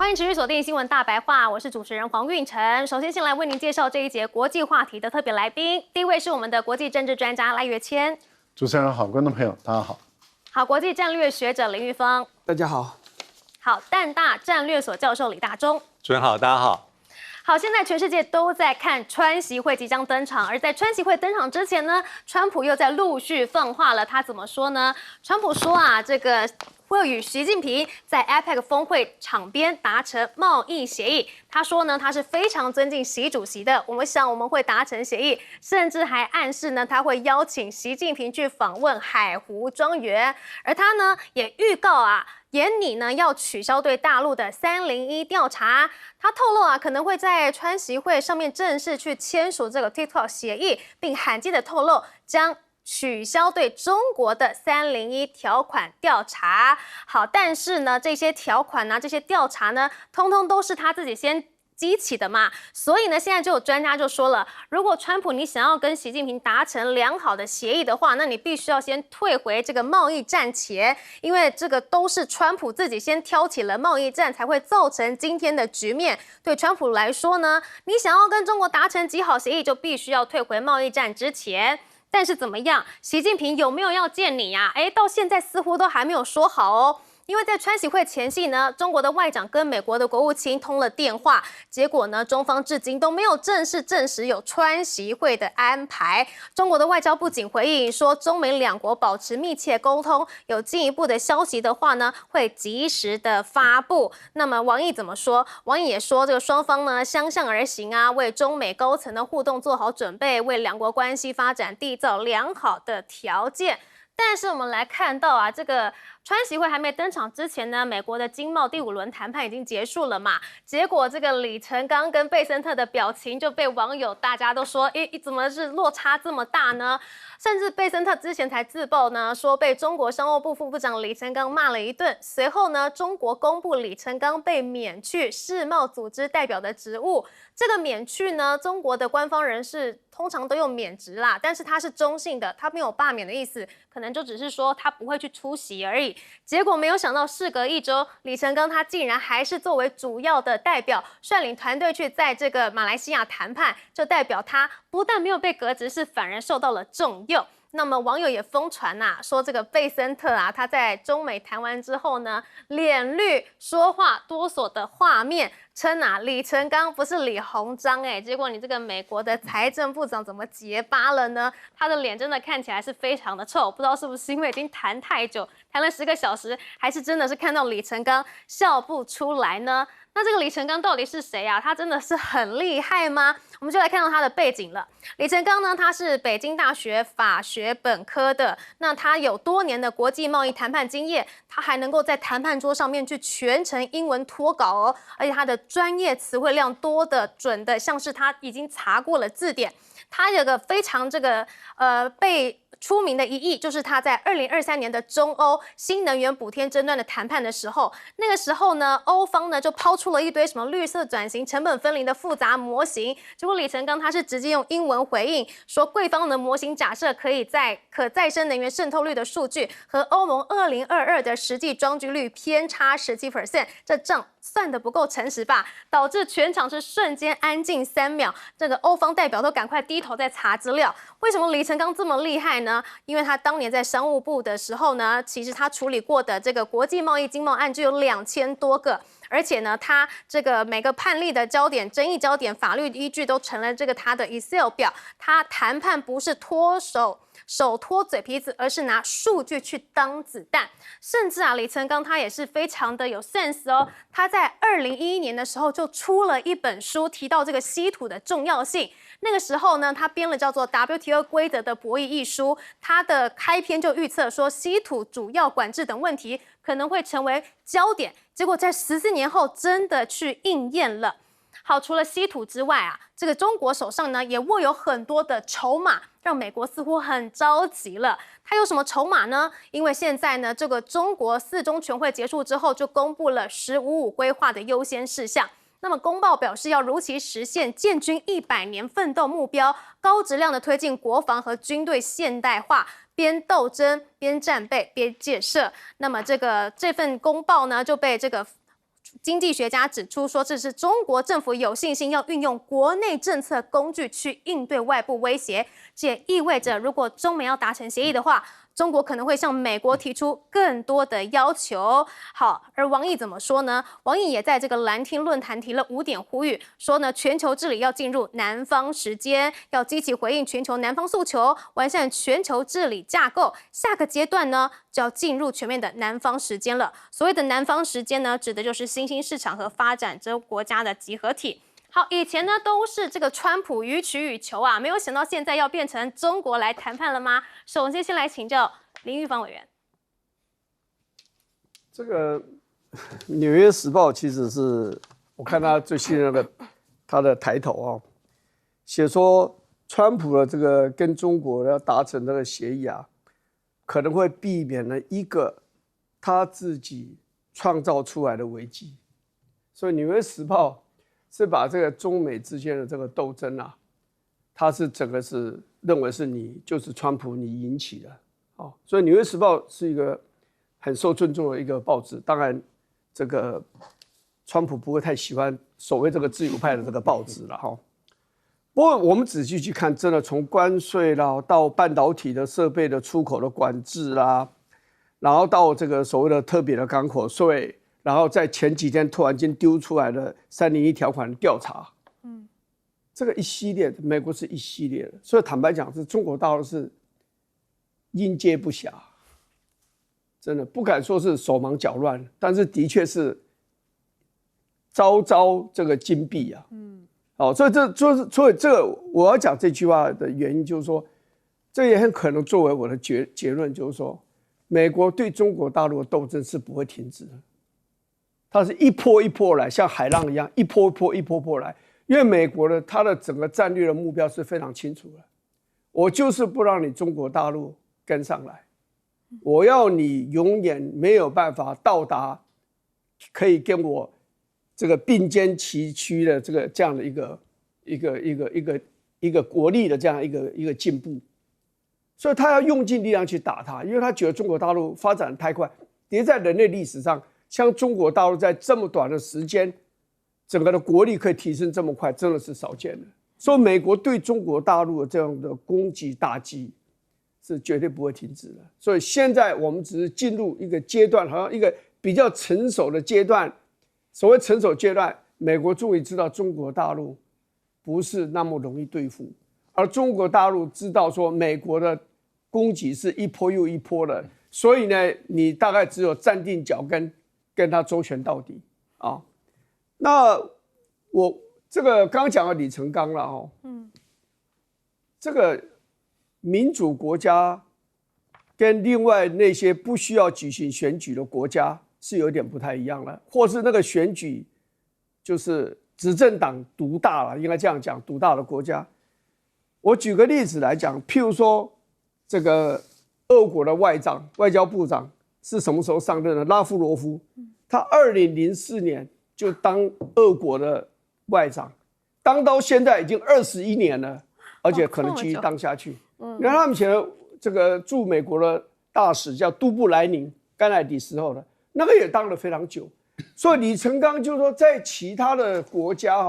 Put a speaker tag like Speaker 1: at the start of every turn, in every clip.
Speaker 1: 欢迎持续锁定新闻大白话，我是主持人黄韵晨。首先，先来为您介绍这一节国际话题的特别来宾。第一位是我们的国际政治专家赖岳谦。
Speaker 2: 主持人好，观众朋友大家好。
Speaker 1: 好，国际战略学者林玉峰。
Speaker 3: 大家好。
Speaker 1: 好，淡大战略所教授李大中。
Speaker 4: 主持人好，大家好。
Speaker 1: 好，现在全世界都在看川习会即将登场，而在川习会登场之前呢，川普又在陆续放话了。他怎么说呢？川普说啊，这个会与习近平在 APEC 峰会场边达成贸易协议。他说呢，他是非常尊敬习主席的。我们会达成协议，甚至还暗示呢，他会邀请习近平去访问海湖庄园。而他呢，也预告啊，研拟呢要取消对大陆的301调查。他透露啊，可能会在川习会上面正式去签署这个 TikTok 协议，并罕见的透露将取消对中国的301条款调查。好，但是呢，这些条款呢，这些调查呢，通通都是他自己先激起的嘛，所以呢，现在就有专家就说了，如果川普你想要跟习近平达成良好的协议的话，那你必须要先退回这个贸易战前，因为这个都是川普自己先挑起了贸易战，才会造成今天的局面。对川普来说呢，你想要跟中国达成极好协议，就必须要退回贸易战之前。但是怎么样，习近平有没有要见你呀？到现在似乎都还没有说好哦。因为在川习会前夕呢，中国的外长跟美国的国务卿通了电话，结果呢，中方至今都没有正式证实有川习会的安排。中国的外交部仅回应说，中美两国保持密切沟通，有进一步的消息的话呢，会及时的发布。那么王毅怎么说？王毅也说，这个双方呢相向而行啊，为中美高层的互动做好准备，为两国关系发展缔造良好的条件。但是我们来看到啊，这个川习会还没登场之前呢，美国的经贸第5轮谈判已经结束了嘛。结果这个李承刚跟贝森特的表情就被网友大家都说，怎么是落差这么大呢？甚至贝森特之前才自曝呢，说被中国商务部副部长李承刚骂了一顿。随后呢，中国公布李承刚被免去世贸组织代表的职务。这个免去呢，中国的官方人士通常都用免职啦，但是他是中性的，他没有罢免的意思，可能就只是说他不会去出席而已。结果没有想到，事隔1周，李承刚他竟然还是作为主要的代表，率领团队去在这个马来西亚谈判，就代表他不但没有被革职，是反而受到了重用。那么网友也疯传啊，说这个贝森特啊，他在中美谈完之后呢，脸绿说话哆嗦的画面，称啊李承刚不是李鸿章结果你这个美国的财政部长怎么结巴了呢？他的脸真的看起来是非常的臭，不知道是不是因为已经谈太久，谈了10个小时，还是真的是看到李承刚笑不出来呢？那这个李承刚到底是谁啊？他真的是很厉害吗？我们就来看到他的背景了。李承刚呢，他是北京大学法学本科的，那他有多年的国际贸易谈判经验，他还能够在谈判桌上面去全程英文脱稿哦，而且他的专业词汇量多的准的，像是他已经查过了字典。他有个非常被出名的一役，就是他在2023年的中欧新能源补贴争端的谈判的时候，那个时候呢，欧方呢就抛出了一堆什么绿色转型、成本分离的复杂模型，结果李承刚他是直接用英文回应说，贵方的模型假设可以在可再生能源渗透率的数据和欧盟2022的实际装机率偏差17%，这账算得不够诚实吧？导致全场是瞬间安静3秒，这个欧方代表都赶快低头在查资料。为什么李承刚这么厉害呢？因为他当年在商务部的时候呢，其实他处理过的这个国际贸易经贸案就有2000多个。而且呢，他这个每个判例的焦点、争议焦点、法律依据都成了这个他的 Excel 表。他谈判不是手拖嘴皮子，而是拿数据去当子弹。甚至啊，李承刚他也是非常的有 sense 哦。他在2011年的时候就出了一本书，提到这个稀土的重要性。那个时候呢，他编了叫做 WTO 规则的博弈一书，他的开篇就预测说，稀土主要管制等问题可能会成为焦点。结果在14年后真的去应验了。好，除了稀土之外啊，这个中国手上呢也握有很多的筹码，让美国似乎很着急了。它有什么筹码呢？因为现在呢，这个中国4中全会结束之后，就公布了“15+5”规划的优先事项。那么公报表示要如期实现建军100年奋斗目标，高质量的推进国防和军队现代化，边斗争边战备边建设。那么这份公报呢就被这个经济学家指出说，这是中国政府有信心要运用国内政策工具去应对外部威胁。这也意味着，如果中美要达成协议的话，中国可能会向美国提出更多的要求。好，而王毅怎么说呢？王毅也在这个蓝厅论坛提了5点呼吁，说呢，全球治理要进入南方时间，要积极回应全球南方诉求，完善全球治理架构。下个阶段呢，就要进入全面的南方时间了。所谓的南方时间呢，指的就是新兴市场和发展中国家的集合体。好，以前呢都是这个川普予取予求啊，没有想到现在要变成中国来谈判了吗？首先，先来请教林玉芳委员。
Speaker 3: 这个《纽约时报》其实是我看他最新那个他的抬头啊，写说川普的这个跟中国要达成这个协议啊，可能会避免了一个他自己创造出来的危机，所以《纽约时报》是把这个中美之间的这个斗争啊，他是整个是认为是你就是川普你引起的，所以《纽约时报》是一个很受尊重的一个报纸。当然，这个川普不会太喜欢所谓这个自由派的这个报纸了哈。不过我们仔细去看，真的从关税啦，到半导体的设备的出口的管制啦，然后到这个所谓的特别的港口税。然后在前几天突然间丢出来的301条款调查，这个一系列，美国是一系列的，所以坦白讲，是中国大陆是应接不暇，真的不敢说是手忙脚乱，但是的确是招招这个金币啊，所以所以这个我要讲这句话的原因就是说，这也很可能作为我的结论，就是说，美国对中国大陆的斗争是不会停止的。它是一波一波来，像海浪一样，一波一波来。因为美国的它的整个战略的目标是非常清楚的，我就是不让你中国大陆跟上来，我要你永远没有办法到达可以跟我这个并肩齐驱的这样的一个国力的这样一个进步，所以他要用尽力量去打它，因为他觉得中国大陆发展太快，叠在人类历史上。像中国大陆在这么短的时间，整个的国力可以提升这么快，真的是少见的。所以美国对中国大陆的这样的攻击打击是绝对不会停止的。所以现在我们只是进入一个阶段，好像一个比较成熟的阶段。所谓成熟阶段，美国终于知道中国大陆不是那么容易对付，而中国大陆知道说美国的攻击是一波又一波的，所以呢，你大概只有站定脚跟。跟他周旋到底啊！那我这个刚刚讲到李成钢了哦，这个民主国家跟另外那些不需要举行选举的国家是有点不太一样了，或是那个选举就是执政党独大了，应该这样讲，独大的国家。我举个例子来讲，譬如说这个俄国的外交部长。是什么时候上任的？拉夫罗夫，他2004年就当俄国的外长，当到现在已经21年了，而且可能继续当下去。你看他们以前这个驻美国的大使叫杜布莱宁，甘乃迪时候的那个也当了非常久。所以李成钢就是说，在其他的国家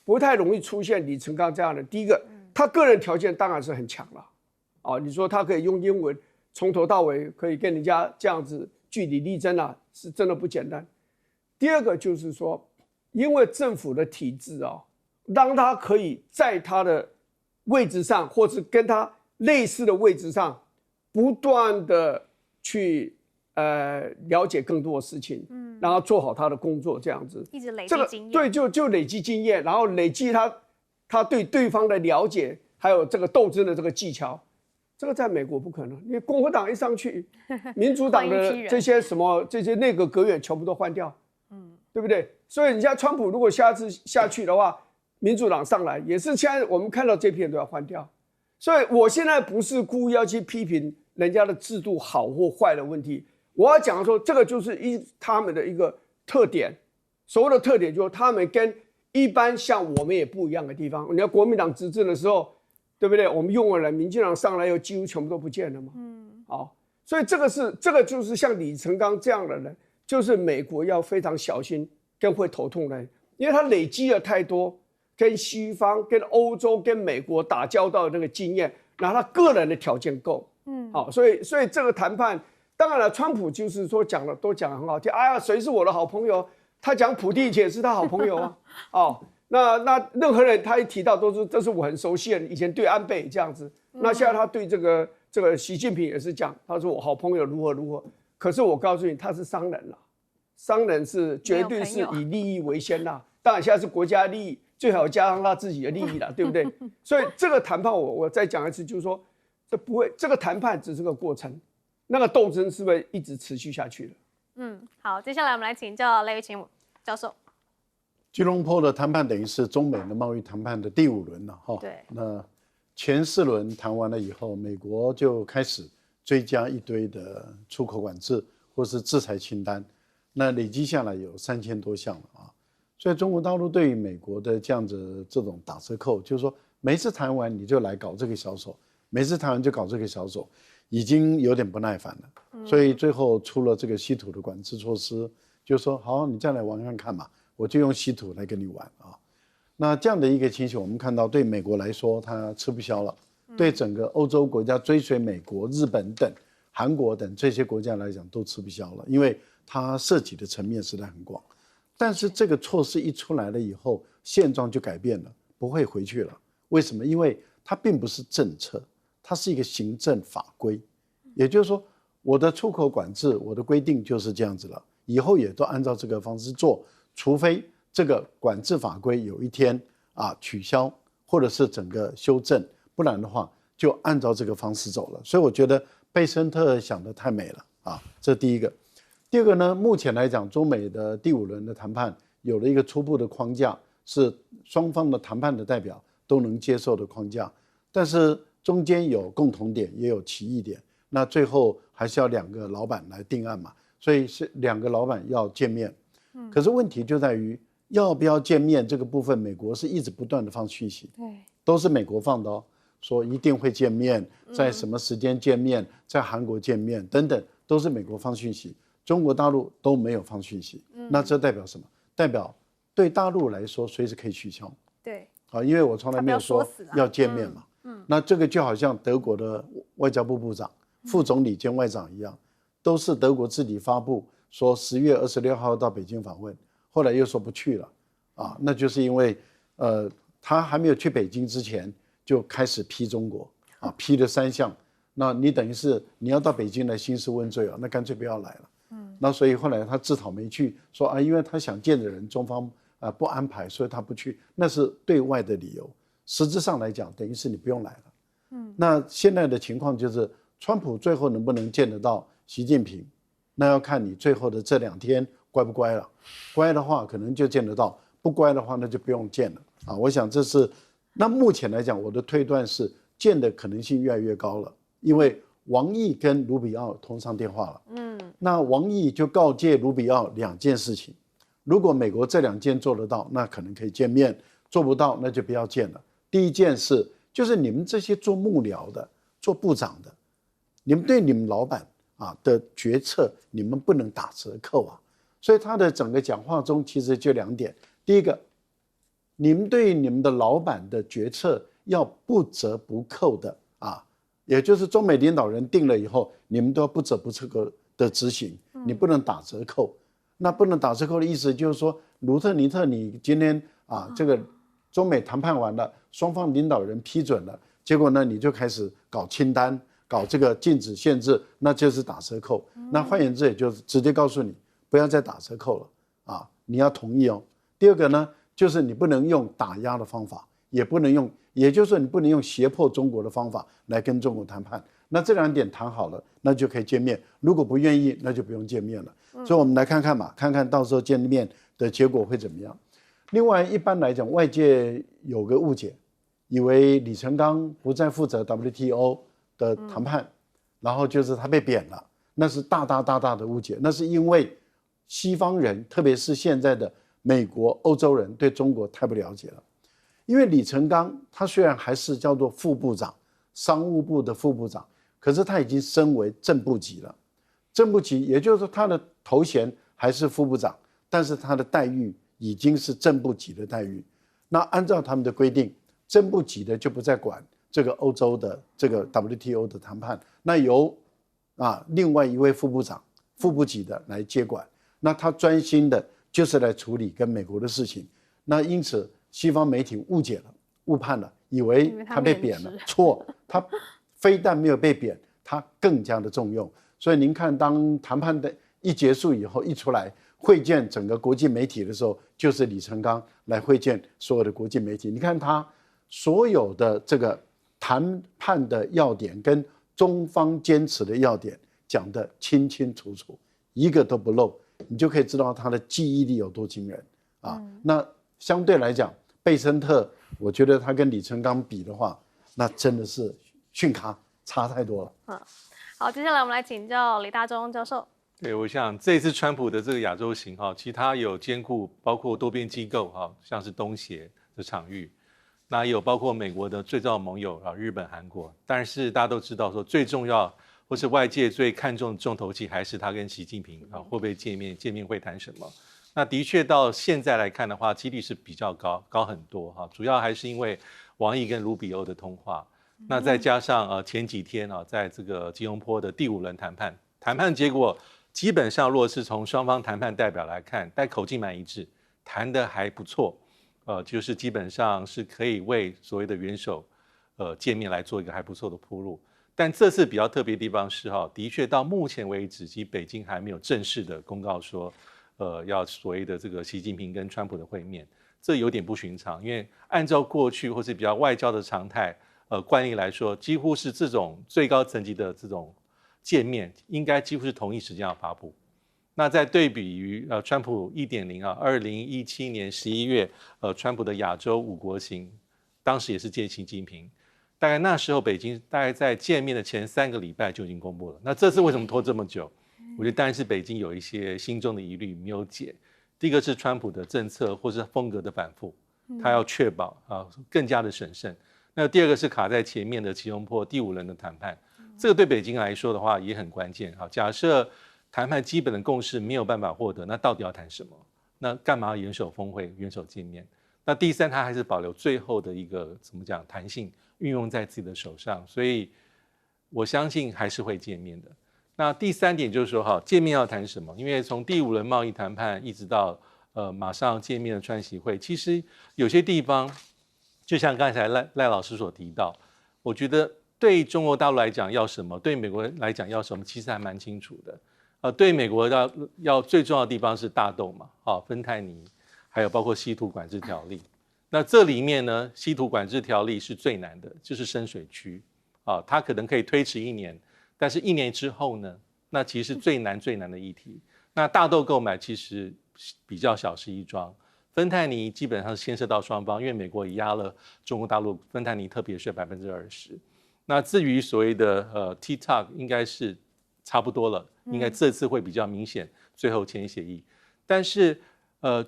Speaker 3: 不太容易出现李成钢这样的。第一个，他个人条件当然是很强了，你说他可以用英文。从头到尾可以跟人家这样子据理力争啊，是真的不简单。第二个就是说，因为政府的体制让他可以在他的位置上，或是跟他类似的位置上，不断的去了解更多的事情，然后做好他的工作，这样子
Speaker 1: 一直累积经验。
Speaker 3: 对，就累积经验，然后累积他对对方的了解，还有这个斗争的这个技巧。这个在美国不可能，因为共和党一上去，民主党的这些内阁阁员全部都换掉，对不对？所以你像川普如果下次下去的话，民主党上来也是现在我们看到这批人都要换掉。所以我现在不是故意要去批评人家的制度好或坏的问题，我要讲说这个就是他们的一个特点。所谓的特点就是他们跟一般像我们也不一样的地方。你看国民党执政的时候。对不对？我们用完了，民进党上来又几乎全部都不见了嘛。好，所以这个就是像李成钢这样的人，就是美国要非常小心更会头痛的人，因为他累积了太多跟西方、跟欧洲、跟美国打交道的那个经验，然后他个人的条件够，好，所以这个谈判，当然了，川普就是说都讲得很好听，哎呀，谁是我的好朋友？他讲普丁以前也是他好朋友啊，哦，那任何人他一提到都是我很熟悉的人，以前对安倍这样子，那现在他对这个习近平也是讲，他说我好朋友如何如何，可是我告诉你，他是商人啦，商人是绝对是以利益为先啦，当然现在是国家利益，最好加上他自己的利益啦，对不对？所以这个谈判我再讲一次，就是说这个谈判只是个过程，那个斗争是不是一直持续下去了？
Speaker 1: 好，接下来我们来请教赖玉清教授。
Speaker 2: 吉隆坡的谈判等于是中美的贸易谈判的第5轮了哈。
Speaker 1: 对。
Speaker 2: 那前4轮谈完了以后，美国就开始追加一堆的出口管制或是制裁清单，那累积下来有3000多项了啊。所以中国大陆对于美国的这样子这种打折扣，就是说每次谈完你就来搞这个小手，每次谈完就搞这个小手，已经有点不耐烦了。所以最后出了这个稀土的管制措施，就说好，你再来玩看看嘛，我就用稀土来跟你玩啊。那这样的一个情形，我们看到对美国来说，它吃不消了；对整个欧洲国家追随美国、日本等、韩国等这些国家来讲，都吃不消了，因为它涉及的层面实在很广。但是这个措施一出来了以后，现状就改变了，不会回去了。为什么？因为它并不是政策，它是一个行政法规，也就是说，我的出口管制，我的规定就是这样子了，以后也都按照这个方式做，除非这个管制法规有一天取消，或者是整个修正，不然的话就按照这个方式走了。所以我觉得贝森特想得太美了啊，这第一个。第二个呢，目前来讲，中美的第5轮的谈判有了一个初步的框架，是双方的谈判的代表都能接受的框架，但是中间有共同点，也有歧义点。那最后还是要2个老板来定案嘛，所以是2个老板要见面。可是问题就在于要不要见面这个部分，美国是一直不断的放讯息，
Speaker 1: 对，
Speaker 2: 都是美国放的哦，说一定会见面，在什么时间见面，在韩国见面等等，都是美国放讯息，中国大陆都没有放讯息。那这代表什么？代表对大陆来说随时可以取消。
Speaker 1: 对，
Speaker 2: 因为我从来没有说要见面嘛。那这个就好像德国的外交部部长、副总理兼外长一样，都是德国自己发布说10月26号到北京访问，后来又说不去了那就是因为他还没有去北京之前就开始批中国批了3项，那你等于是你要到北京来兴师问罪那干脆不要来了。那所以后来他自讨没趣，说因为他想见的人中方不安排，所以他不去，那是对外的理由。实质上来讲，等于是你不用来了。那现在的情况就是，川普最后能不能见得到习近平，那要看你最后的这2天乖不乖了。乖的话，可能就见得到；不乖的话，那就不用见了我想这是，那目前来讲，我的推断是见的可能性越来越高了，因为王毅跟卢比奥通上电话了。那王毅就告诫卢比奥2件事情，如果美国这2件做得到，那可能可以见面；做不到，那就不要见了。第一件事就是你们这些做幕僚的、做部长的，你们对你们老板的决策，你们不能打折扣所以他的整个讲话中其实就2点：第一个，你们对你们的老板的决策要不折不扣的也就是中美领导人定了以后，你们都要不折不扣的执行，你不能打折扣。那不能打折扣的意思就是说，卢特尼特，你今天这个中美谈判完了，双方领导人批准了，结果呢你就开始搞清单，搞这个禁止限制，那就是打折扣。那换言之，也就是直接告诉你不要再打折扣了你要同意哦。第二个呢，就是你不能用打压的方法，也不能用，也就是说你不能用胁迫中国的方法来跟中国谈判。那这2点谈好了，那就可以见面；如果不愿意，那就不用见面了。所以我们来看看嘛，看看到时候见面的结果会怎么样。另外，一般来讲，外界有个误解，以为李成钢不再负责 WTO 的谈判，然后就是他被贬了，那是大的误解。那是因为西方人，特别是现在的美国、欧洲人对中国太不了解了。因为李成钢他虽然还是叫做副部长，商务部的副部长，可是他已经升为正部级了。正部级，也就是说他的头衔还是副部长，但是他的待遇已经是正部级的待遇。那按照他们的规定，正部级的就不再管这个欧洲的这个 WTO 的谈判，那由另外一位副部长、副部级的来接管。那他专心的就是来处理跟美国的事情。那因此西方媒体误解了、误判了，以为他被贬了，错，他非但没有被贬，他更加的重用。所以您看，当谈判的一结束以后，一出来会见整个国际媒体的时候，就是李成钢来会见所有的国际媒体。你看他所有的这个谈判的要点跟中方坚持的要点讲得清清楚楚，一个都不漏，你就可以知道他的记忆力有多惊人啊。那相对来讲，贝森特，我觉得他跟李成钢比的话，那真的是逊咖，差太多了。
Speaker 1: 好，接下来我们来请教李大中教授。
Speaker 4: 对，我想这一次川普的这个亚洲行其实他有兼顾包括多边机构像是东协的场域，那也有包括美国的最重要盟友日本、韩国。但是大家都知道说，最重要或是外界最看重的重头戏还是他跟习近平会不会见面会谈什么。那的确到现在来看的话，几率是比较高很多主要还是因为王毅跟卢比欧的通话。那再加上前几天在这个吉隆坡的第5轮谈判结果基本上，若是从双方谈判代表来看，但口径蛮一致，谈得还不错，就是基本上是可以为所谓的元首见面来做一个还不错的铺路。但这次比较特别的地方是的确到目前为止，其实北京还没有正式的公告说要所谓的这个习近平跟川普的会面，这有点不寻常，因为按照过去或是比较外交的常态。惯例来说，几乎是这种最高层级的这种见面，应该几乎是同一时间要发布。那在对比于川普1.02017年11月川普的亚洲5国行，当时也是见习近平，大概那时候北京大概在见面的前3个礼拜就已经公布了。那这次为什么拖这么久？我觉得当然是北京有一些心中的疑虑没有解。第一个是川普的政策或是风格的反复，他要确保更加的审慎。那第二个是卡在前面的吉隆坡第5轮的谈判，这个对北京来说的话也很关键。假设谈判基本的共识没有办法获得，那到底要谈什么？那干嘛元首峰会、元首见面？那第三，他还是保留最后的一个怎么讲弹性，运用在自己的手上，所以我相信还是会见面的。那第3点就是说见面要谈什么？因为从第5轮贸易谈判一直到马上见面的川习会，其实有些地方。就像刚才赖老师所提到，我觉得对中国大陆来讲要什么，对美国来讲要什么，其实还蛮清楚的。对美国要最重要的地方是大豆嘛，芬太尼，还有包括稀土管制条例。那这里面呢，稀土管制条例是最难的，就是深水区它可能可以推迟1年，但是1年之后呢，那其实是最难的议题。那大豆购买其实比较小事一桩。芬太尼基本上牵涉到双方，因为美国也压了中国大陆芬太尼特别税20%。那至于所谓的TikTok 应该是差不多了，应该这次会比较明显，最后签协议。但是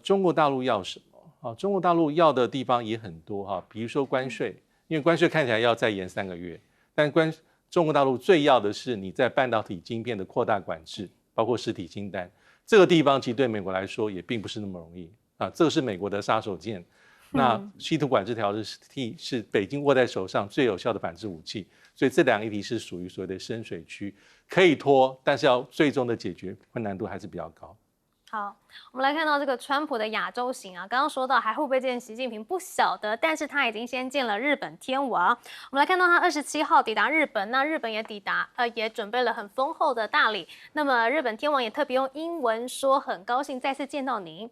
Speaker 4: 中国大陆要什么？中国大陆要的地方也很多比如说关税，因为关税看起来要再延3个月，但中国大陆最要的是你在半导体晶片的扩大管制，包括实体清单，这个地方其实对美国来说也并不是那么容易。这个是美国的杀手锏。那稀土管制条例是北京握在手上最有效的反制武器，所以这2个议题是属于所谓的深水区，可以拖，但是要最终的解决困难度还是比较高。
Speaker 1: 好，我们来看到这个川普的亚洲行刚刚说到还会不会见习近平不晓得，但是他已经先见了日本天王。我们来看到他27号抵达日本，那日本也准备了很丰厚的大礼。那么日本天王也特别用英文说，很高兴再次见到您。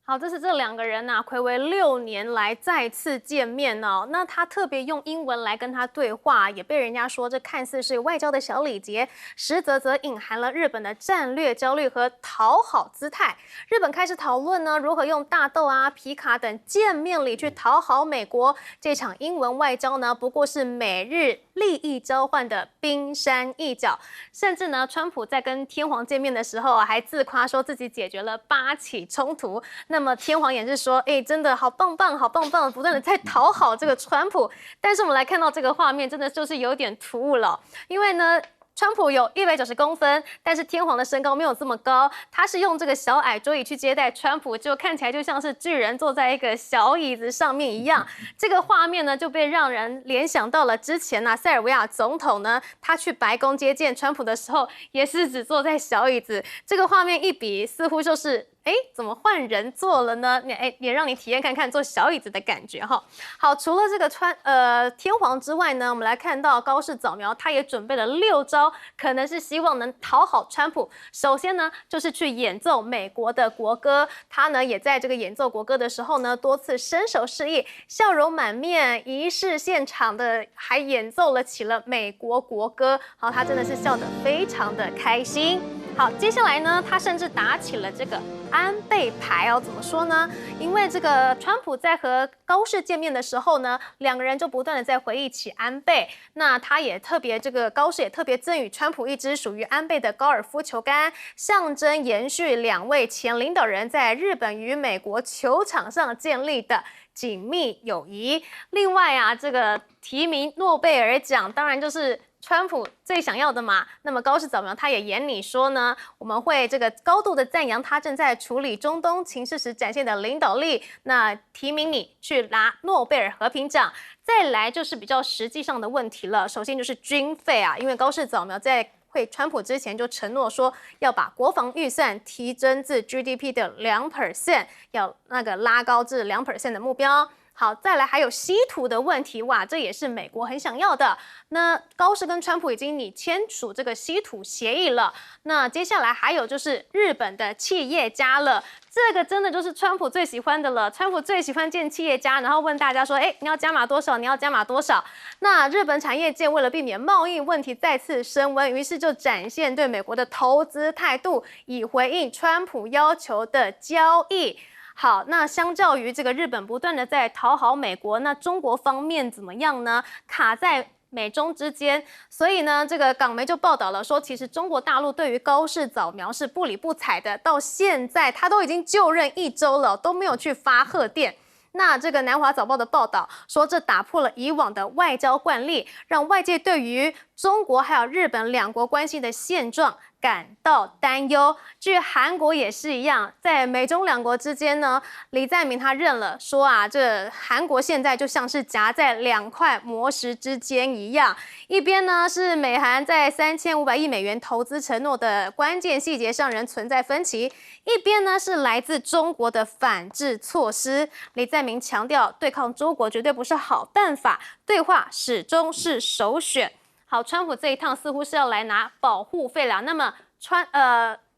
Speaker 1: 好，好，这是这2个人暌违6年来再次见面哦。那他特别用英文来跟他对话，也被人家说这看似是外交的小礼节，实则隐含了日本的战略焦虑和讨好姿态。日本开始讨论呢，如何用大豆啊、皮卡等见面礼去讨好美国。这场英文外交呢，不过是美日利益交换的冰山一角。甚至呢，川普在跟天皇见面的时候还自夸说自己解决了8起冲突。那么天皇也是说，真的好棒棒，好棒棒，不断的在讨好这个川普。但是我们来看到这个画面，真的就是有点突兀了，因为呢，川普有190公分，但是天皇的身高没有这么高，他是用这个小矮桌椅去接待川普，就看起来就像是巨人坐在一个小椅子上面一样。这个画面呢，就被让人联想到了之前塞尔维亚总统呢，他去白宫接见川普的时候，也是只坐在小椅子。这个画面一比，似乎就是怎么换人坐了呢？也让你体验看看坐小椅子的感觉哈。好，除了这个天皇之外呢，我们来看到高市早苗，他也准备了6招，可能是希望能讨好川普。首先呢，就是去演奏美国的国歌，他呢也在这个演奏国歌的时候呢，多次伸手示意，笑容满面，仪式现场的还演奏起了美国国歌。好，他真的是笑得非常的开心。好，接下来呢，他甚至打起了这个安倍牌哦。怎么说呢？因为这个川普在和高市见面的时候呢，2个人就不断的在回忆起安倍。那他也特别高市也特别赠予川普一支属于安倍的高尔夫球杆，象征延续2位前领导人在日本与美国球场上建立的紧密友谊。另外啊，这个提名诺贝尔奖，当然就是川普最想要的嘛。那么高市早苗他也严拟说呢，我们会这个高度的赞扬他正在处理中东情势时展现的领导力，那提名你去拿诺贝尔和平奖。再来就是比较实际上的问题了，首先就是军费啊，因为高市早苗在会川普之前就承诺说要把国防预算提升至 GDP 的2%，要拉高至2% 的目标。好，再来还有稀土的问题，哇，这也是美国很想要的。那高市跟川普已经签署这个稀土协议了。那接下来还有就是日本的企业家了，这个真的就是川普最喜欢的了。川普最喜欢见企业家，然后问大家说，你要加码多少？你要加码多少？那日本产业界为了避免贸易问题再次升温，于是就展现对美国的投资态度，以回应川普要求的交易。好，那相较于这个日本不断的在讨好美国，那中国方面怎么样呢？卡在美中之间，所以呢，这个港媒就报道了说，其实中国大陆对于高市早苗是不理不睬的，到现在他都已经就任1周了，都没有去发贺电。那这个南华早报的报道说，这打破了以往的外交惯例，让外界对于中国还有日本2国关系的现状感到担忧。据韩国也是一样，在美中2国之间呢，李在明他认了，说啊，这韩国现在就像是夹在2块磨石之间一样，一边呢是美韩在3500亿美元投资承诺的关键细节上仍存在分歧，一边呢是来自中国的反制措施。李在明强调，对抗中国绝对不是好办法，对话始终是首选。好，川普这一趟似乎是要来拿保护费啦。那么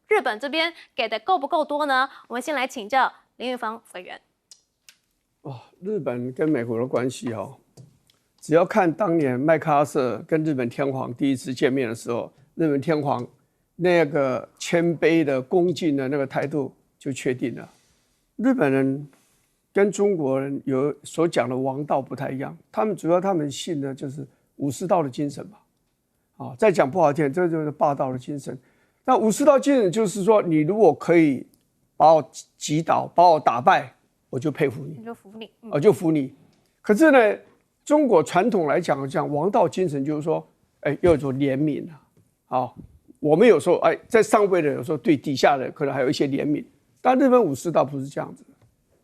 Speaker 1: 日本这边给的够不够多呢？我们先来请教林玉芳委员。
Speaker 3: 日本跟美国的关系只要看当年麦克阿瑟跟日本天皇第一次见面的时候，日本天皇那个谦卑的恭敬的那个态度就确定了。日本人跟中国人有所讲的王道不太一样，他们信的就是武士道的精神吧。再讲不好听，这就是霸道的精神。那武士道精神就是说，你如果可以把我击倒，把我打败，我就佩服你，我就服你。可是呢，中国传统来讲王道精神就是说，要有种怜悯我们有时候在上位的有时候对底下的可能还有一些怜悯，但日本武士道不是这样子的。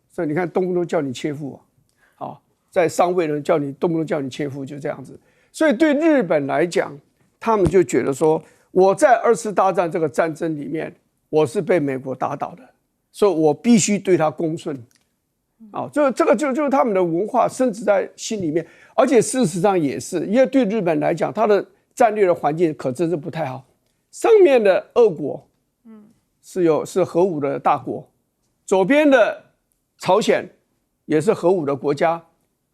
Speaker 3: 所以你看，动不动叫你切腹在上位的人动不动叫你切腹，就这样子。所以对日本来讲，他们就觉得说，我在2次大战这个战争里面，我是被美国打倒的，所以我必须对他恭顺。这个就是他们的文化深植在心里面，而且事实上也是，因为对日本来讲，它的战略的环境可真是不太好。上面的俄国是核武的大国，左边的朝鲜也是核武的国家，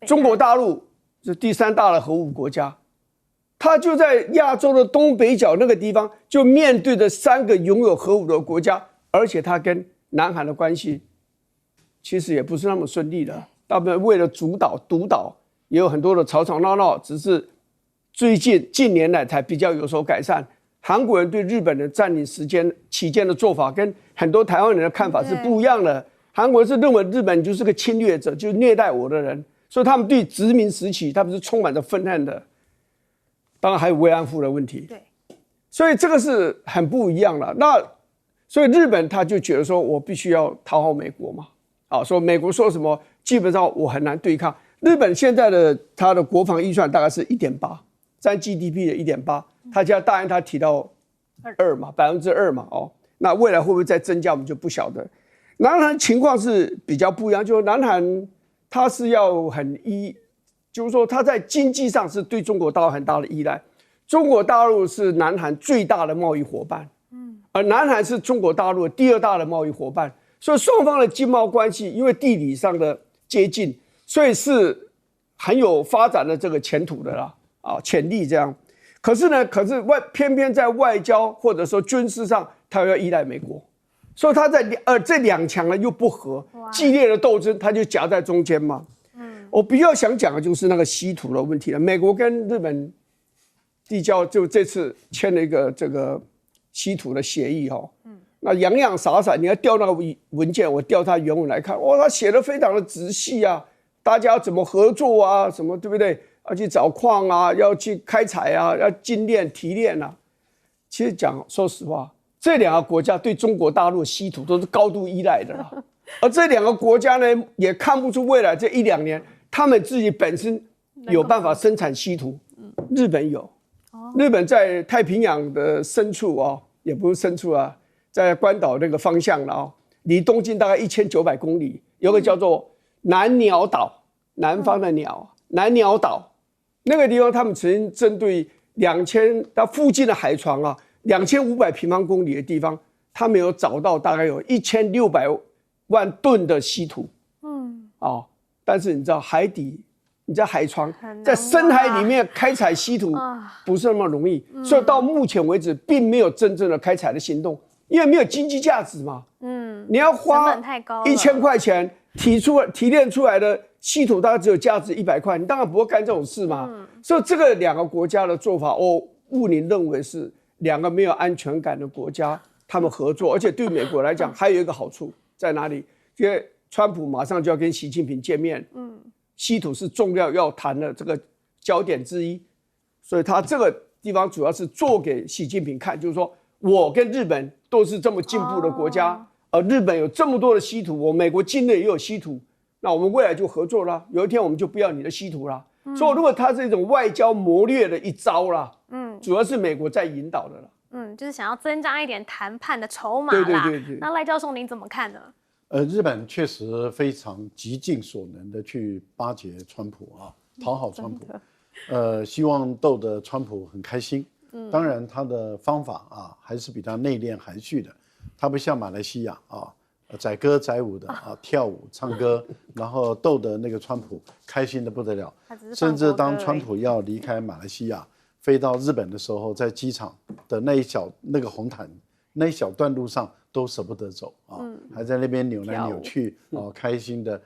Speaker 3: 中国大陆是第3大的核武国家，它就在亚洲的东北角那个地方，就面对着3个拥有核武的国家，而且它跟南韩的关系其实也不是那么顺利的，大部分为了独岛，也有很多的吵吵闹闹，只是近年来才比较有所改善。韩国人对日本人占领期间的做法，跟很多台湾人的看法是不一样的。韩国人是认为日本就是个侵略者，就是虐待我的人，所以他们对殖民时期他们是充满着愤恨的。当然还有慰安妇的问题，
Speaker 1: 对，
Speaker 3: 所以这个是很不一样了。所以日本他就觉得说我必须要讨好美国嘛，说美国说什么，基本上我很难对抗。日本现在的他的国防预算大概是1.8%，占 GDP 的1.8%，他现在大他提到2嘛，2%嘛，那未来会不会再增加，我们就不晓得。南韩情况是比较不一样，就是南韩它是要就是说它在经济上是对中国大陆很大的依赖，中国大陆是南韩最大的贸易伙伴，而南韩是中国大陆的第2大的贸易伙伴，所以双方的经贸关系因为地理上的接近，所以是很有发展的这个前途的啦，潜力这样。可是偏偏在外交或者说军事上，它要依赖美国。所以他在这2强呢又不合，激烈的斗争，他就夹在中间嘛。我比较想讲的就是那个稀土的问题了。美国跟日本递交就这次签了一个这个稀土的协议那洋洋洒洒，你要调那个文件，我调它原文来看，他写的非常的仔细啊，大家要怎么合作啊，什么对不对？要去找矿啊，要去开采啊，要精炼提炼啊。其实说实话。这2个国家对中国大陆的稀土都是高度依赖的啦，而这2个国家呢，也看不出未来这1-2年，他们自己本身有办法生产稀土。日本有，日本在太平洋的深处也不是深处啊，在关岛那个方向了离东京大概1900公里，有个叫做南鸟岛，南方的鸟，南鸟岛那个地方，他们曾经针对它附近的海床2500平方公里的地方，他们有找到大概有1600万吨的稀土。但是你知道海底，你在海床，在深海里面开采稀土不是那么容易，所以到目前为止并没有真正的开采的行动，因为没有经济价值嘛。你要花1000块钱提炼出来的稀土，大概只有价值100块，你当然不会干这种事嘛。所以这个2个国家的做法，务宁认为是2个没有安全感的国家，他们合作，而且对美国来讲还有一个好处在哪里？因为川普马上就要跟习近平见面，稀土是重要谈的这个焦点之一，所以他这个地方主要是做给习近平看，就是说我跟日本都是这么进步的国家，而日本有这么多的稀土，我美国境内也有稀土，那我们未来就合作啦，有一天我们就不要你的稀土啦。所以如果它是一种外交谋略的一招啦，主要是美国在引导的啦，
Speaker 1: 就是想要增加一点谈判的筹码啦。
Speaker 3: 对。
Speaker 1: 那赖教授您怎么看呢？
Speaker 2: 日本确实非常极尽所能的去巴结川普讨好川普，希望逗得川普很开心。当然他的方法还是比较内敛含蓄的，他不像马来西亚载歌载舞的跳舞唱歌，然后逗得那个川普开心的不得了。甚至当川普要离开马来西亚飞到日本的时候，在机场的那个红毯那一小段路上都舍不得走还在那边扭来扭去开心的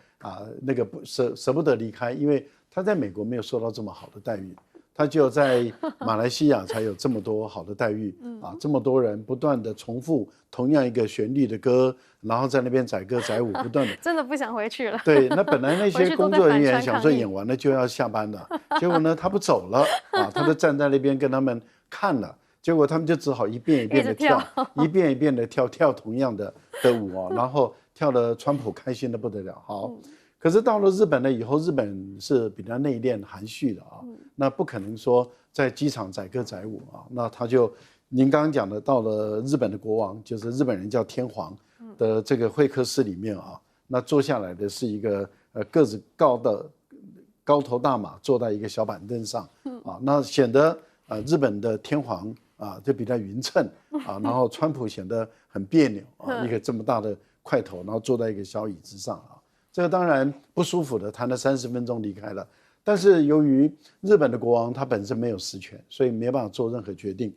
Speaker 2: 那个舍不得离开，因为他在美国没有受到这么好的待遇。他只有在马来西亚才有这么多好的待遇这么多人不断的重复同样一个旋律的歌，然后在那边载歌载舞，不断的
Speaker 1: 真的不想回去了。
Speaker 2: 对，那本来那些工作人员想说演完了就要下班了，结果呢他不走了他就站在那边跟他们看了，结果他们就只好一遍一遍的跳，一遍一遍的跳同样的舞然后跳得川普开心的不得了。好。可是到了日本呢以后，日本是比较内敛含蓄的那不可能说在机场载歌载舞那他就您刚刚讲的，到了日本的国王，就是日本人叫天皇的这个会客室里面那坐下来的是一个个子高的高头大马，坐在一个小板凳上那显得日本的天皇就比较匀称然后川普显得很别扭一个这么大的块头，然后坐在一个小椅子上这个当然不舒服的，谈了30分钟离开了。但是由于日本的国王他本身没有实权，所以没办法做任何决定。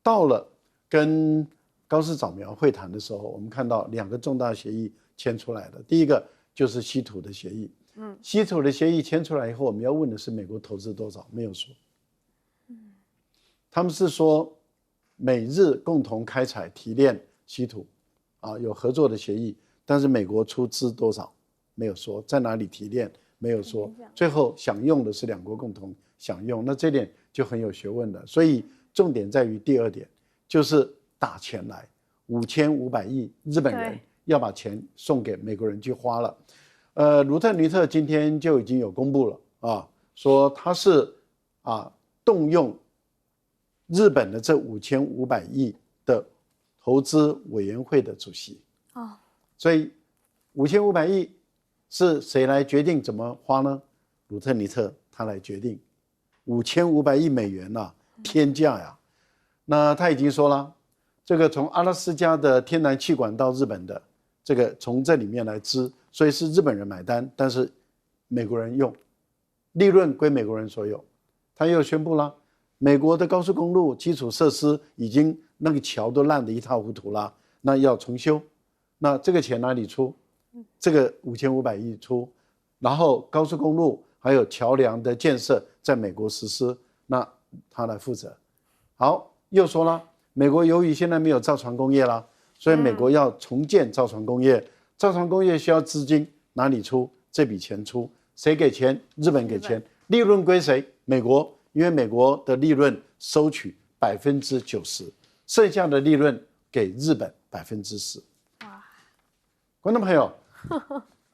Speaker 2: 到了跟高市早苗会谈的时候，我们看到2个重大协议签出来了。第一个就是稀土的协议，稀土的协议签出来以后，我们要问的是美国投资多少，没有说。他们是说美日共同开采提炼稀土，有合作的协议，但是美国出资多少没有说，在哪里提炼没有说，最后享用的是2国共同享用，那这点就很有学问了。所以重点在于第2点，就是打钱来，5500亿日本人要把钱送给美国人去花了。鲁特尼特今天就已经有公布了说他是动用日本的这5500亿的投资委员会的主席所以5500亿是谁来决定怎么花呢？鲁特尼特他来决定，5500亿美元天价呀！那他已经说了，这个从阿拉斯加的天然气管到日本的这个从这里面来支，所以是日本人买单，但是美国人用，利润归美国人所有。他又宣布了，美国的高速公路基础设施已经那个桥都烂得一塌糊涂了，那要重修，那这个钱哪里出？这个5500亿出，然后高速公路还有桥梁的建设在美国实施，那他来负责。好，又说了，美国由于现在没有造船工业了，所以美国要重建造船工业，造船工业需要资金，哪里出？这笔钱出，谁给钱？日本给钱，利润归谁？美国，因为美国的利润收取90%，剩下的利润给日本10%。观众朋友，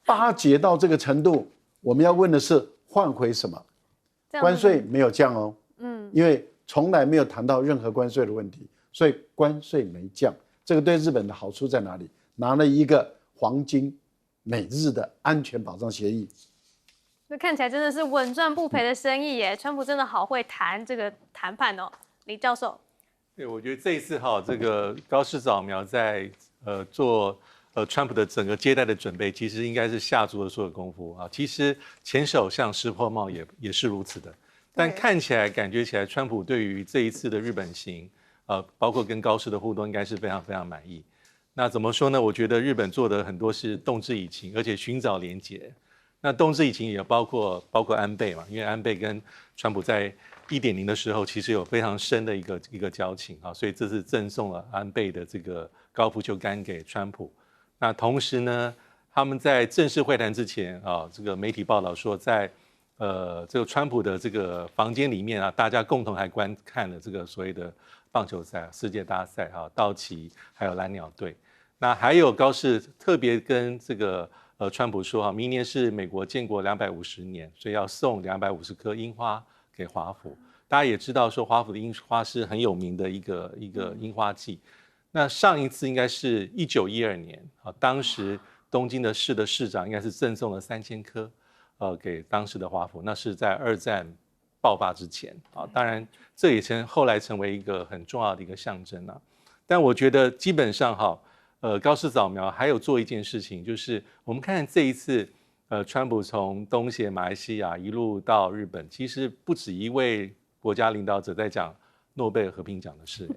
Speaker 2: 巴结到这个程度，我们要问的是换回什么？关税没有降哦，因为从来没有谈到任何关税的问题，所以关税没降。这个对日本的好处在哪里？拿了一个黄金美日的安全保障协议，
Speaker 1: 这看起来真的是稳赚不赔的生意耶！川普真的好会谈这个谈判哦，李教授。
Speaker 4: 对，我觉得这一次这个高市早苗在做川普的整个接待的准备，其实应该是下足了所有功夫其实前首相石破茂也是如此的，但看起来感觉起来，川普对于这一次的日本行，包括跟高市的互动，应该是非常非常满意。那怎么说呢？我觉得日本做的很多是动之以情，而且寻找连结。那动之以情也包括安倍嘛，因为安倍跟川普在1.0的时候，其实有非常深的一个交情所以这次赠送了安倍的这个高尔夫球杆给川普。那同时呢，他们在正式会谈之前这个媒体报道说，在这个川普的这个房间里面大家共同还观看了这个所谓的棒球赛、世界大赛道奇还有蓝鸟队。那还有高市特别跟这个川普说明年是美国建国250年，所以要送250颗樱花给华府。大家也知道说华府的樱花是很有名的一个樱花季。那上一次应该是1912年当时东京的市长应该是赠送了3000颗给当时的华府，那是在2战爆发之前当然这也后来成为一个很重要的一个象征但我觉得基本上高市早苗还有做一件事情，就是我们看这一次川普从东协马来西亚一路到日本，其实不止一位国家领导者在讲诺贝尔和平奖的事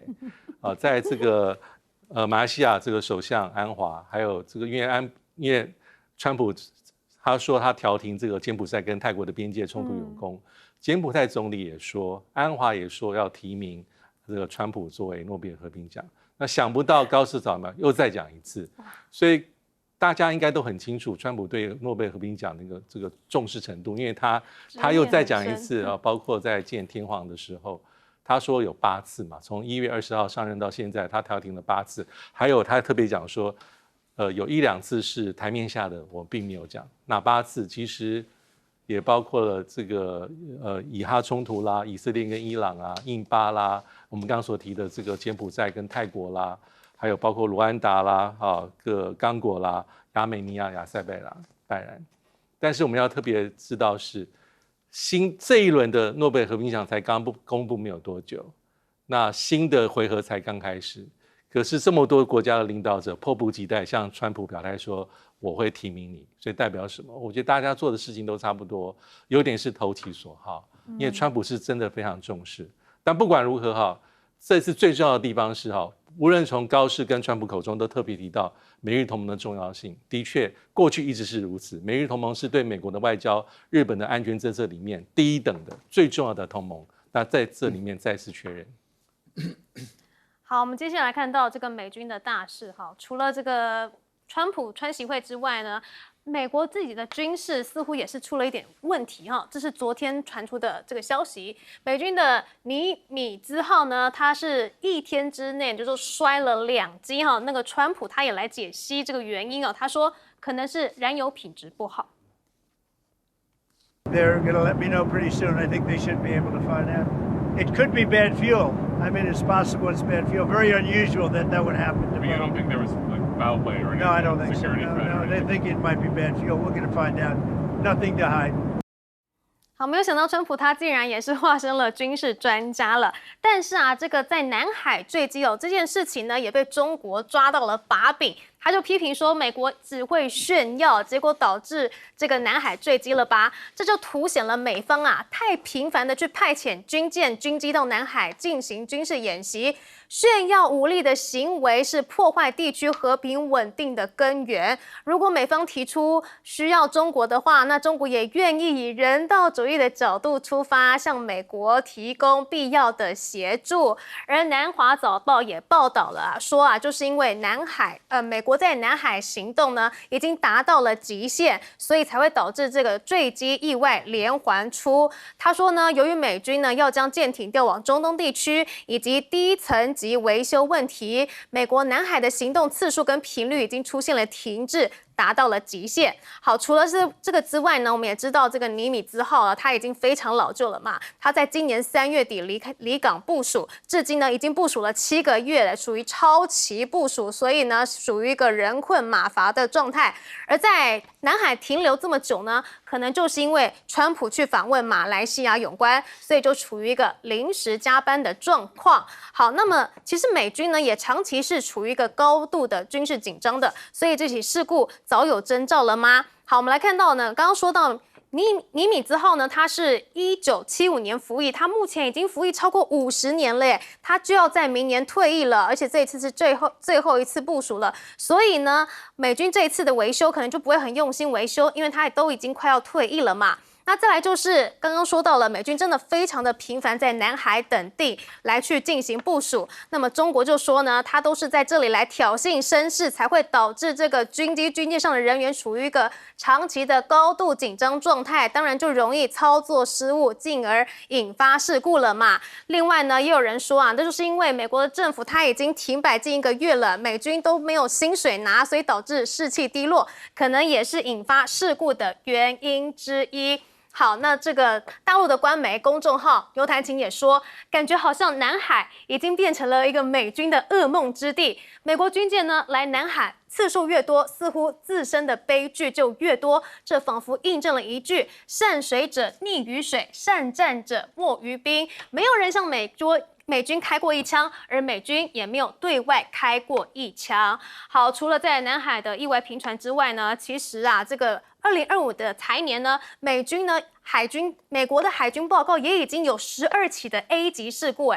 Speaker 4: 在这个马来西亚这个首相安华，还有这个因为川普他说他调停这个柬埔寨跟泰国的边界冲突有功，柬埔寨总理也说，安华也说要提名这个川普作为诺贝尔和平奖。那想不到高市早苗又再讲一次，所以大家应该都很清楚川普对诺贝尔和平奖的这个重视程度，因为他又再讲一次包括在见天皇的时候，他说有8次嘛，从1月20号上任到现在，他调停了8次，还有他特别讲说，有1、2次是台面下的，我并没有讲，那8次其实也包括了这个以哈冲突啦、以色列跟伊朗印巴啦，我们刚刚所提的这个柬埔寨跟泰国啦，还有包括卢安达啦、刚果啦、亚美尼亚、亚塞拜然。但是我们要特别知道是，这一轮的诺贝尔和平奖才刚公布没有多久，那新的回合才刚开始。可是这么多国家的领导者迫不及待向川普表态说我会提名你，所以代表什么？我觉得大家做的事情都差不多，有点是投其所好，因为川普是真的非常重视。但不管如何哈，这次最重要的地方是哈，无论从高市跟川普口中都特别提到美日同盟的重要性。的确，过去一直是如此，美日同盟是对美国的外交、日本的安全政策里面第一等的、最重要的同盟。那在这里面再次确认。
Speaker 1: 好，我们接下来看到这个美军的大事哈，除了这个川习会之外呢，美国自己的军事似乎也是出了一点问题哈。这是昨天传出的这个消息，美军的尼米兹号呢，它是一天之内就是摔了2机哈。那个川普他也来解析这个原因哦，他说可能是燃油品质不好。
Speaker 5: They're going to let me know pretty soon. I think they should be able to find out. It could be bad fuel. I mean, it's possible it's bad fuel. Very unusual that would happen to me.
Speaker 6: But you don't think there was like foul play or anything?
Speaker 5: No, I don't think so.
Speaker 6: Security threat.
Speaker 5: No, they think it might be bad fuel. We're going to find out. Nothing to hide.
Speaker 1: 好，没有想到川普他竟然也是化身了军事专家了。但是啊，这个在南海坠机这件事情呢，也被中国抓到了把柄。他就批评说，美国只会炫耀，结果导致这个南海坠机了吧？这就凸显了美方啊太频繁的去派遣军舰、军机到南海进行军事演习，炫耀武力的行为是破坏地区和平稳定的根源。如果美方提出需要中国的话，那中国也愿意以人道主义的角度出发，向美国提供必要的协助。而南华早报也报道了说就是因为美国在南海行动呢，已经达到了极限，所以才会导致这个坠机意外连环出。他说呢，由于美军呢要将舰艇调往中东地区，以及低层级维修问题，美国南海的行动次数跟频率已经出现了停滞，达到了极限。好，除了是这个之外呢，我们也知道这个尼米兹号它已经非常老旧了嘛，它在今年3月底离港部署，至今呢已经部署了7个月了，属于超期部署，所以呢属于一个人困马乏的状态。而在南海停留这么久呢，可能就是因为川普去访问马来西亚泳关，所以就处于一个临时加班的状况。好，那么其实美军呢也长期是处于一个高度的军事紧张的，所以这起事故早有征兆了吗？好，我们来看到呢，刚刚说到尼米兹号呢，它是1975年服役，它目前已经服役超过50年了耶，它就要在明年退役了，而且这一次是最后一次部署了，所以呢，美军这一次的维修可能就不会很用心维修，因为它也都已经快要退役了嘛。那再来就是刚刚说到了，美军真的非常的频繁在南海等地来去进行部署。那么中国就说呢，它都是在这里来挑衅声势，才会导致这个军舰上的人员处于一个长期的高度紧张状态，当然就容易操作失误，进而引发事故了嘛。另外呢，也有人说那就是因为美国的政府它已经停摆近1个月了，美军都没有薪水拿，所以导致士气低落，可能也是引发事故的原因之一。好，那这个大陆的官媒公众号刘谭琴也说，感觉好像南海已经变成了一个美军的噩梦之地。美国军舰呢来南海次数越多，似乎自身的悲剧就越多。这仿佛印证了一句“善水者溺于水，善战者没于兵”。没有人向美军开过一枪，而美军也没有对外开过一枪。好，除了在南海的意外频传之外呢，其实这个2025的财年呢，美国的海军报告也已经有12起的 A 级事故。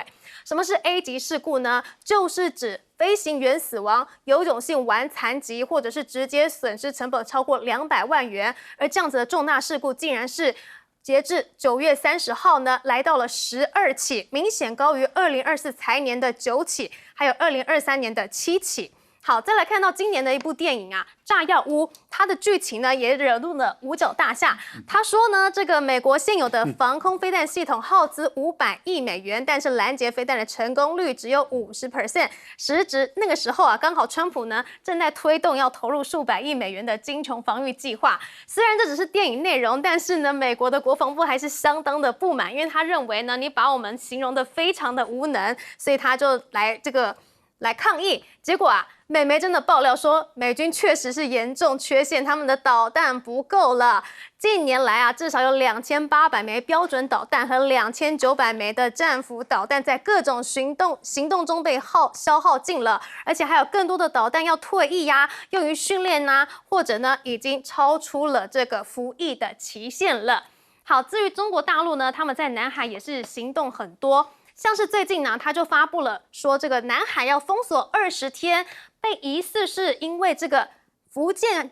Speaker 1: 什么是 A 级事故呢？就是指飞行员死亡、有种性顽残疾，或者是直接损失成本超过200万元。而这样子的重大事故，竟然是截至9月30号呢，来到了12起，明显高于2024财年的9起，还有2023年的7起。好，再来看到今年的一部电影炸药屋，它的剧情呢也惹怒了五角大厦。他说呢，这个美国现有的防空飞弹系统耗资500亿美元，但是拦截飞弹的成功率只有50%。时值那个时候刚好川普呢正在推动要投入数百亿美元的精穷防御计划。虽然这只是电影内容，但是呢，美国的国防部还是相当的不满，因为他认为呢，你把我们形容的非常的无能，所以他就来这个来抗议。结果啊，美媒真的爆料说，美军确实是严重缺陷，他们的导弹不够了。近年来啊，至少有2800枚标准导弹和2900枚的战斧导弹在各种行动中被消耗尽了，而且还有更多的导弹要退役呀，用于训练呐，或者呢已经超出了这个服役的期限了。好，至于中国大陆呢，他们在南海也是行动很多。像是最近呢，他就发布了说，这个南海要封锁20天，被疑似是因为这个福建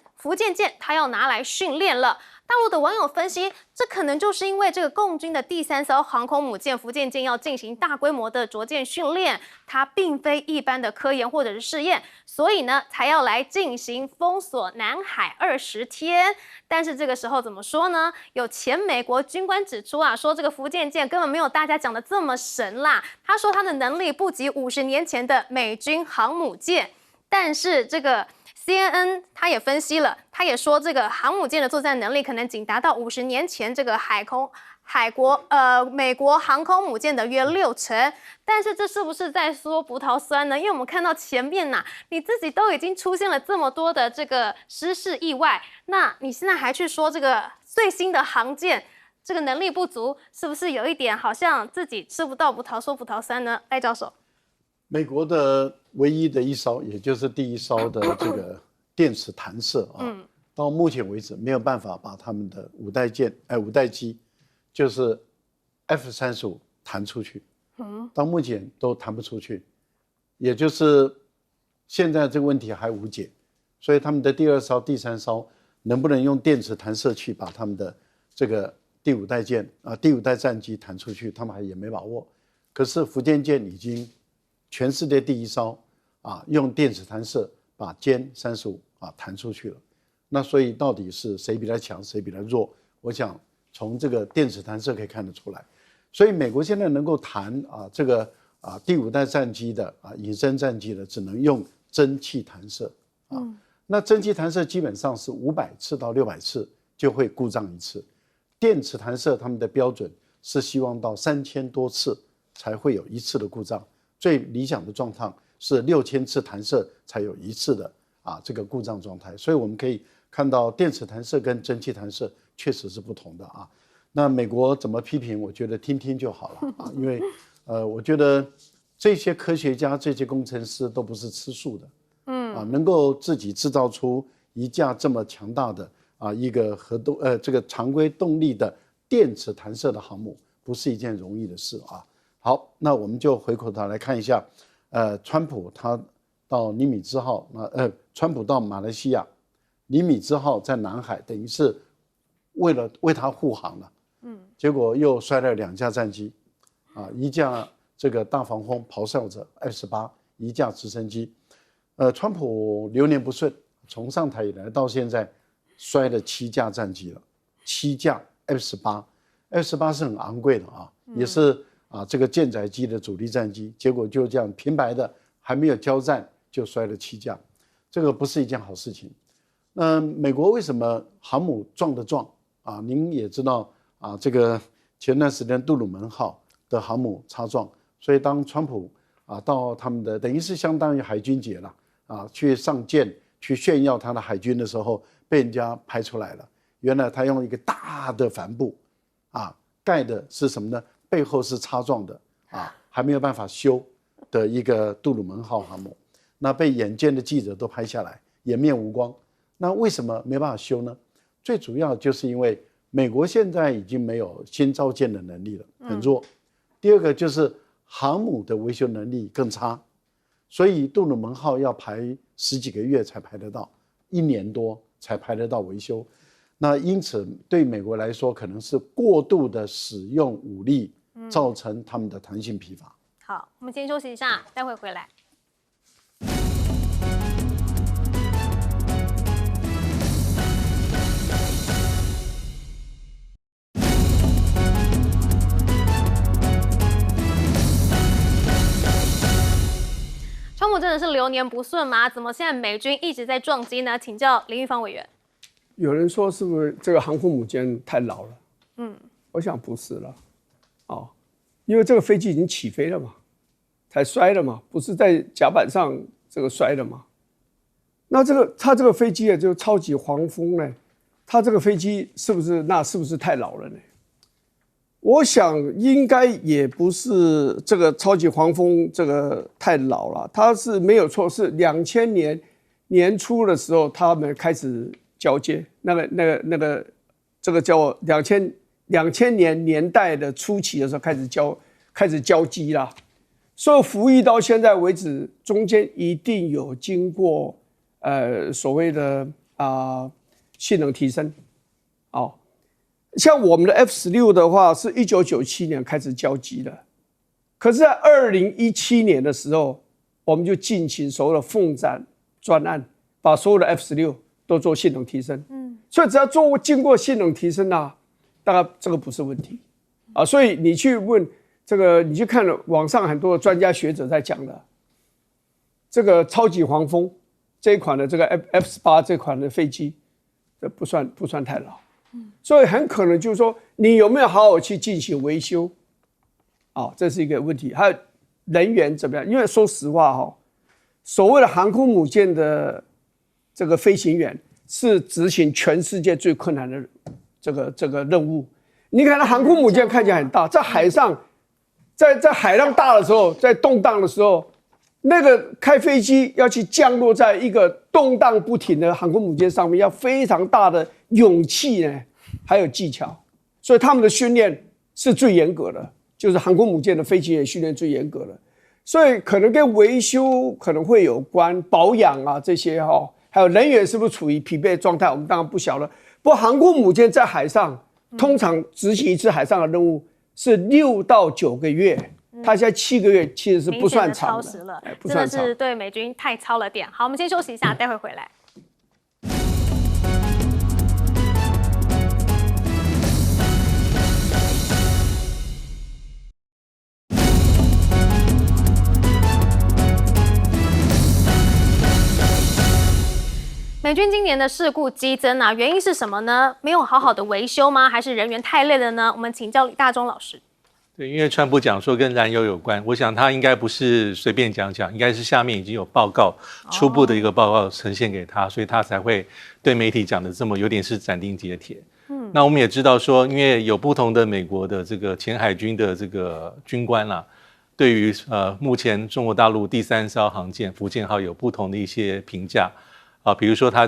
Speaker 1: 舰他要拿来训练了。大陆的网友分析，这可能就是因为这个共军的第3艘航空母舰福建舰要进行大规模的着舰训练，它并非一般的科研或者是试验，所以呢才要来进行封锁南海20天。但是这个时候怎么说呢？有前美国军官指出啊，说这个福建舰根本没有大家讲的这么神啦。他说他的能力不及50年前的美军航母舰，但是这个CNN 他也分析了，他也说这个航母舰的作战能力可能仅达到50年前这个美国航空母舰的约60%。但是这是不是在说葡萄酸呢？因为我们看到前面呐，你自己都已经出现了这么多的这个失事意外，那你现在还去说这个最新的航舰这个能力不足，是不是有一点好像自己吃不到葡萄说葡萄酸呢？赖教授，
Speaker 2: 美国的唯一的一艘，也就是第一艘的这个电磁弹射啊，到目前为止没有办法把他们的五代机，就是 F-35弹出去，到目前都弹不出去，也就是现在这个问题还无解，所以他们的第2艘、第3艘能不能用电磁弹射器把他们的这个第5代战机弹出去，他们也没把握。可是福建舰已经全世界第一艘用电子弹射把歼35弹出去了。那所以到底是谁比较强，谁比较弱？我想从这个电子弹射可以看得出来。所以美国现在能够弹这个第5代战机的隐身战机的，只能用蒸汽弹射那蒸汽弹射基本上是500次到600次就会故障一次，电磁弹射他们的标准是希望到3000多次才会有1次的故障，最理想的状况是6000次弹射才有1次的这个故障状态。所以我们可以看到电磁弹射跟蒸汽弹射确实是不同的那美国怎么批评，我觉得听听就好了因为我觉得这些科学家、这些工程师都不是吃素的，能够自己制造出一架这么强大的一个这个常规动力的电磁弹射的航母，不是一件容易的事好，那我们就回过头来看一下，川普他到尼米兹号，川普到马来西亚，尼米兹号在南海，等于是为他护航了，结果又摔了2架战机，一架这个大黄蜂咆哮者 F-18，一架直升机，川普流年不顺，从上台以来到现在摔了7架战机了，7架 F-18 是很昂贵的也是这个舰载机的主力战机，结果就这样平白的还没有交战就摔了7架，这个不是一件好事情。美国为什么航母撞的撞您也知道这个前段时间杜鲁门号的航母擦撞，所以当川普到他们的等于是相当于海军节了去上舰去炫耀他的海军的时候，被人家拍出来了。原来他用一个大的帆布盖的是什么呢？背后是擦撞的还没有办法修的一个杜鲁门号航母，那被眼尖的记者都拍下来，颜面无光。那为什么没办法修呢？最主要就是因为美国现在已经没有新造舰的能力了，很弱。第二个就是航母的维修能力更差，所以杜鲁门号要排10几个月才排得到，1年多才排得到维修。那因此对美国来说，可能是过度的使用武力，造成他们的弹性疲乏。
Speaker 1: 好，我们先休息一下，待会回来。川普真的是流年不顺吗？怎么现在美军一直在撞击呢？请教林玉芳委员。
Speaker 3: 有人说是不是这个航空母舰太老了？我想不是了，因为这个飞机已经起飞了嘛，才摔的嘛，不是在甲板上这个摔的嘛。那它这个飞机啊，就超级黄蜂呢，它这个飞机是不是太老了呢？我想应该也不是这个超级黄蜂这个太老了，它是没有错，是2000年年初的时候他们开始交接，那个这个叫2000年年代的初期的时候开始交机啦，所以服役到现在为止，中间一定有经过所谓的性能提升，哦。像我们的 F-16的话，是1997年开始交机的，可是，在2017年的时候，我们就进行所谓的凤展专案，把所有的 F-16都做性能提升。所以只要经过性能提升啊，大概这个不是问题啊。所以你去问这个，你去看了网上很多的专家学者在讲的，这个超级黄蜂这一款的这个 F-18这款的飞机，这不算太老。所以很可能就是说，你有没有好好去进行维修，这是一个问题。还有人员怎么样？因为说实话所谓的航空母舰的这个飞行员是执行全世界最困难的这个任务。你看，航空母舰看起来很大，在海上，在海浪大的时候，在动荡的时候，那个开飞机要去降落在一个动荡不停的航空母舰上面，要非常大的勇气呢，还有技巧，所以他们的训练是最严格的，就是航空母舰的飞行员训练最严格的，所以可能跟维修可能会有关，保养啊这些还有人员是不是处于疲惫状态，我们当然不晓得。不过航空母舰在海上通常执行一次海上的任务是6到9个月。他现在7个月其实是不算长的，
Speaker 1: 超时了，
Speaker 3: 不算长，
Speaker 1: 真的是对美军太超了点。好，我们先休息一下，待会回来。美军今年的事故激增啊，原因是什么呢？没有好好的维修吗？还是人员太累了呢？我们请教李大中老师。
Speaker 4: 对，因为川普讲说跟燃油有关，我想他应该不是随便讲，应该是下面已经有报告，初步的一个报告呈现给他，所以他才会对媒体讲的这么有点是斩钉截铁。那我们也知道说，因为有不同的美国的这个前海军的这个军官啦，对于目前中国大陆第3艘航舰福建号有不同的一些评价比如说他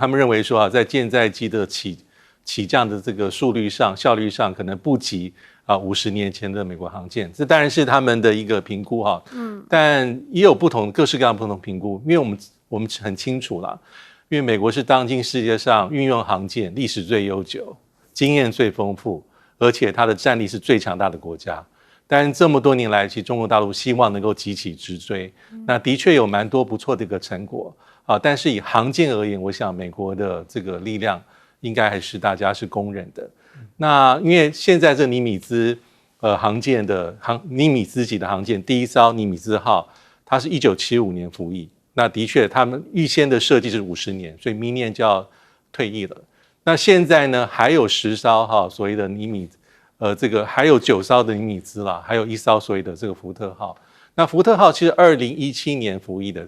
Speaker 4: 们认为说在舰载机的起降的这个速率上、效率上可能不及50年前的美国航舰，这当然是他们的一个评估但也有各式各样不同的评估，因为我们很清楚啦，因为美国是当今世界上运用航舰历史最悠久、经验最丰富，而且它的战力是最强大的国家。但这么多年来，其实中国大陆希望能够急起直追，那的确有蛮多不错的一个成果但是以航舰而言，我想美国的这个力量应该还是大家是公认的。那因为现在这尼米兹航舰的尼米兹级的航舰，第1艘尼米兹号，它是1975年服役。那的确，他们预先的设计是50年，所以明年就要退役了。那现在呢，还有10艘所谓的这个还有9艘的尼米兹啦，还有1艘所谓的这个福特号。那福特号其实2017年服役的，